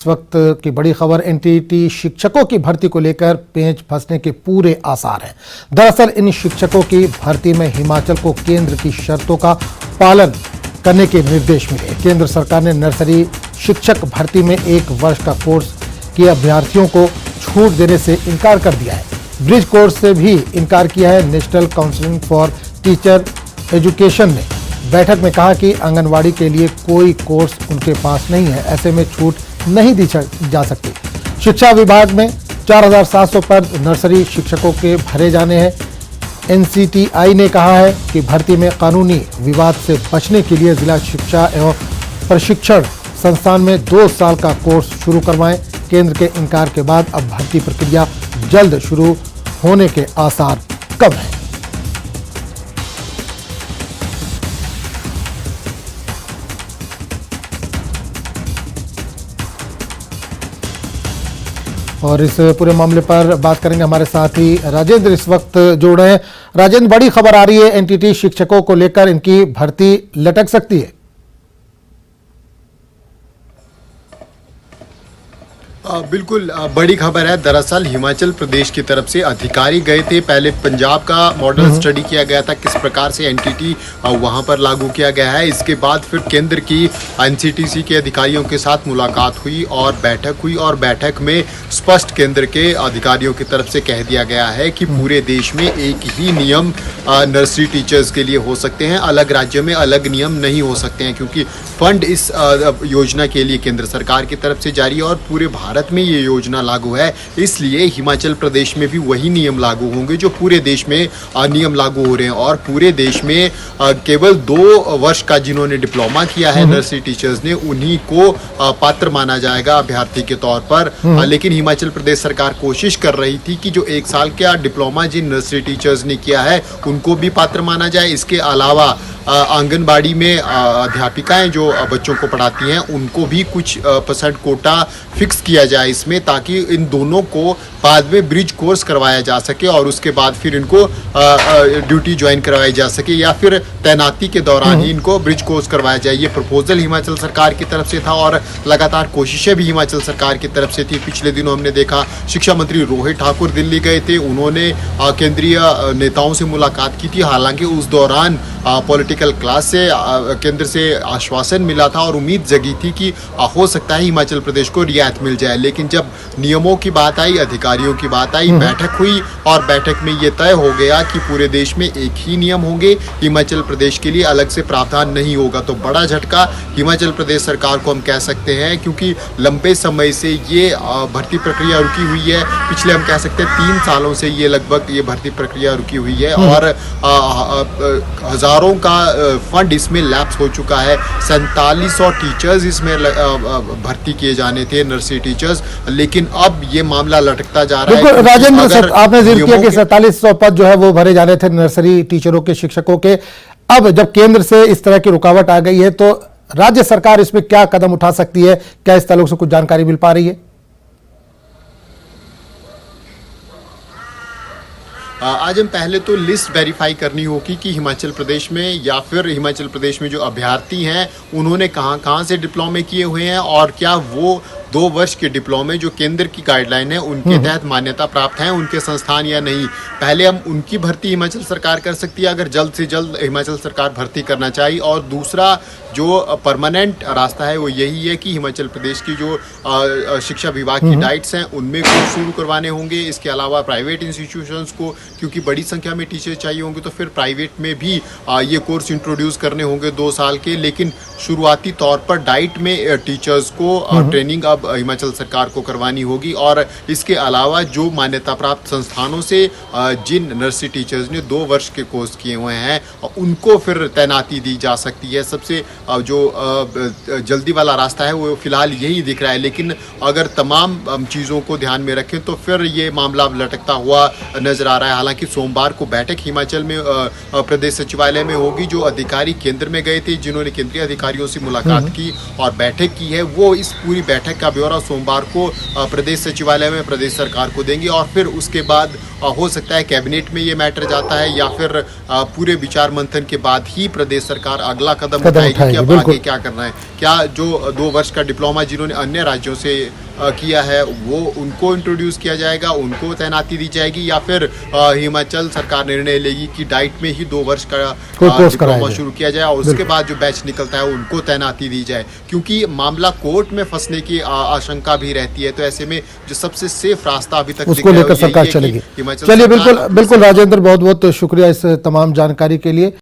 इस वक्त की बड़ी खबर एनटीटी शिक्षकों की भर्ती को लेकर पेंच फंसने के पूरे आसार हैं। दरअसल इन शिक्षकों की भर्ती में हिमाचल को केंद्र की शर्तों का पालन करने के निर्देश मिले। केंद्र सरकार ने नर्सरी शिक्षक भर्ती में 1 वर्ष का कोर्स किए अभ्यर्थियों को छूट देने से इनकार कर दिया है। ब्रिज कोर्स से भी इनकार किया है। National council for teacher education ने बैठक में कहा कि आंगनवाड़ी के लिए कोई कोर्स उनके पास नहीं है, ऐसे में छूट नहीं दी जा सकती। शिक्षा विभाग में 4700 पद नर्सरी शिक्षकों के भरे जाने हैं। एनसीटीआई ने कहा है कि भर्ती में कानूनी विवाद से बचने के लिए जिला शिक्षा एवं प्रशिक्षण संस्थान में 2 साल का कोर्स शुरू करवाएं। केंद्र के इनकार के बाद अब भर्ती प्रक्रिया जल्द शुरू होने के आसार कम हैं। और इस पूरे मामले पर बात करेंगे, हमारे साथी राजेंद्र इस वक्त जुड़ रहे हैं। राजेंद्र, बड़ी खबर आ रही है एनटीटी शिक्षकों को लेकर, इनकी भर्ती लटक सकती है। बिल्कुल बड़ी खबर है। दरअसल हिमाचल प्रदेश की तरफ से अधिकारी गए थे। पहले पंजाब का मॉडल स्टडी किया गया था, किस प्रकार से एनटीटी वहां पर लागू किया गया है। इसके बाद फिर केंद्र की एनसीटीसी के अधिकारियों के साथ मुलाकात हुई और बैठक हुई, और बैठक में स्पष्ट केंद्र के अधिकारियों की तरफ से कह दिया गया है कि पूरे देश में एक ही नियम नर्सरी टीचर्स के लिए हो सकते हैं, अलग राज्यों में अलग नियम नहीं हो सकते हैं, क्योंकि फंड इस योजना के लिए केंद्र सरकार की तरफ से जारी है और पूरे भारत में ये योजना लागू है। इसलिए हिमाचल प्रदेश में भी वही नियम लागू होंगे जो पूरे देश में नियम लागू हो रहे हैं। और पूरे देश में केवल 2 वर्ष का जिन्होंने डिप्लोमा किया है नर्सरी टीचर्स ने, उन्हीं को पात्र माना जाएगा अभ्यर्थी के तौर पर। लेकिन हिमाचल प्रदेश सरकार कोशिश कर रही थी कि जो 1 साल का डिप्लोमा जिन नर्सरी टीचर्स ने किया है उनको भी पात्र माना जाए। इसके अलावा आंगनबाड़ी में अध्यापिकाएं जो बच्चों को पढ़ाती हैं उनको भी कुछ % कोटा फिक्स किया जाए इसमें, ताकि इन दोनों को बाद में ब्रिज कोर्स करवाया जा सके और उसके बाद फिर इनको ड्यूटी ज्वाइन करवाई जा सके, या फिर तैनाती के दौरान ही इनको ब्रिज कोर्स करवाया जाए। ये प्रपोजल हिमाचल सरकार की तरफ से था और लगातार कोशिशें भी हिमाचल सरकार की तरफ से थी। पिछले दिनों हमने देखा शिक्षा मंत्री रोहित ठाकुर दिल्ली गए थे, उन्होंने केंद्रीय नेताओं से मुलाकात की थी। हालांकि उस दौरान पॉलिटिकल क्लास से केंद्र से आश्वासन मिला था और उम्मीद जगी थी कि हो सकता है हिमाचल प्रदेश को रियायत मिल जाए। लेकिन जब नियमों की बात आई, अधिकारियों की बात आई, बैठक हुई और बैठक में ये तय हो गया कि पूरे देश में एक ही नियम होंगे, हिमाचल प्रदेश के लिए अलग से प्रावधान नहीं होगा। तो बड़ा झटका हिमाचल प्रदेश सरकार को हम कह सकते हैं, क्योंकि लंबे समय से ये भर्ती प्रक्रिया रुकी हुई है। पिछले हम कह सकते हैं 3 सालों से ये लगभग ये भर्ती प्रक्रिया रुकी हुई है और हजारों का फंड इसमें लैप्स हो चुका है। 4700 टीचर्स इसमें भर्ती किए जाने थे, नर्सरी टीचर्स, लेकिन अब ये मामला लटकता जा रहा है। राजेंद्र सर, आपने जिक्र किया कि 4700 पद जो है वो भरे जाने थे नर्सरी टीचरों के, शिक्षकों के। अब जब केंद्र से इस तरह की रुकावट आ गई है तो राज्य सरकार इसमें क्या कदम उठा सकती है? क्या इस ताल्लुक से कुछ जानकारी मिल पा रही है? आज हम पहले तो लिस्ट वेरीफाई करनी होगी कि हिमाचल प्रदेश में या फिर हिमाचल प्रदेश में जो अभ्यर्थी हैं उन्होंने कहां से डिप्लोमे किए हुए हैं और क्या वो 2 वर्ष के डिप्लोमे जो केंद्र की गाइडलाइन है उनके तहत मान्यता प्राप्त हैं उनके संस्थान या नहीं। पहले हम उनकी भर्ती हिमाचल सरकार कर सकती है अगर जल्द से जल्द हिमाचल सरकार भर्ती करना चाहिए। और दूसरा जो परमानेंट रास्ता है वो यही है कि हिमाचल प्रदेश की जो शिक्षा विभाग की डाइट्स हैं उनमें कोर्स शुरू करवाने होंगे। इसके अलावा प्राइवेट इंस्टीट्यूशंस को, क्योंकि बड़ी संख्या में टीचर चाहिए होंगे, तो फिर प्राइवेट में भी ये कोर्स इंट्रोड्यूस करने होंगे 2 साल के। लेकिन शुरुआती तौर पर डाइट में टीचर्स को ट्रेनिंग अब हिमाचल सरकार को करवानी होगी। और इसके अलावा जो मान्यता प्राप्त संस्थानों से जिन नर्सरी टीचर्स ने 2 वर्ष के कोर्स किए हुए हैं उनको फिर तैनाती दी जा सकती है। सबसे जो जल्दी वाला रास्ता है वो फिलहाल यही दिख रहा है। लेकिन अगर तमाम चीज़ों को ध्यान में रखें तो फिर ये मामला लटकता हुआ नजर आ रहा है। हालांकि सोमवार को बैठक हिमाचल में प्रदेश सचिवालय में होगी। जो अधिकारी केंद्र में गए थे, जिन्होंने केंद्रीय अधिकारियों से मुलाकात की और बैठक की है, वो इस पूरी बैठक का ब्यौरा सोमवार को प्रदेश सचिवालय में प्रदेश सरकार को देंगे और फिर उसके बाद हो सकता है कैबिनेट में ये मैटर जाता है या फिर पूरे विचार मंथन के बाद ही प्रदेश सरकार अगला कदम उठाएगी कि अब आगे क्या करना है। क्या जो 2 वर्ष का डिप्लोमा जिन्होंने अन्य राज्यों से किया है वो उनको इंट्रोड्यूस किया जाएगा, उनको तैनाती दी जाएगी, या फिर हिमाचल सरकार निर्णय लेगी कि डाइट में ही 2 वर्ष का डिप्लोमा शुरू किया जाए और उसके बाद जो बैच निकलता है उनको तैनाती दी जाए, क्योंकि मामला कोर्ट में फंसने की आशंका भी रहती है। तो ऐसे में जो सबसे सेफ रास्ता अभी तक उसको लेकर सरकार चलेगी। चलिए, बिल्कुल बिल्कुल राजेंद्र, बहुत बहुत शुक्रिया इस तमाम जानकारी के लिए।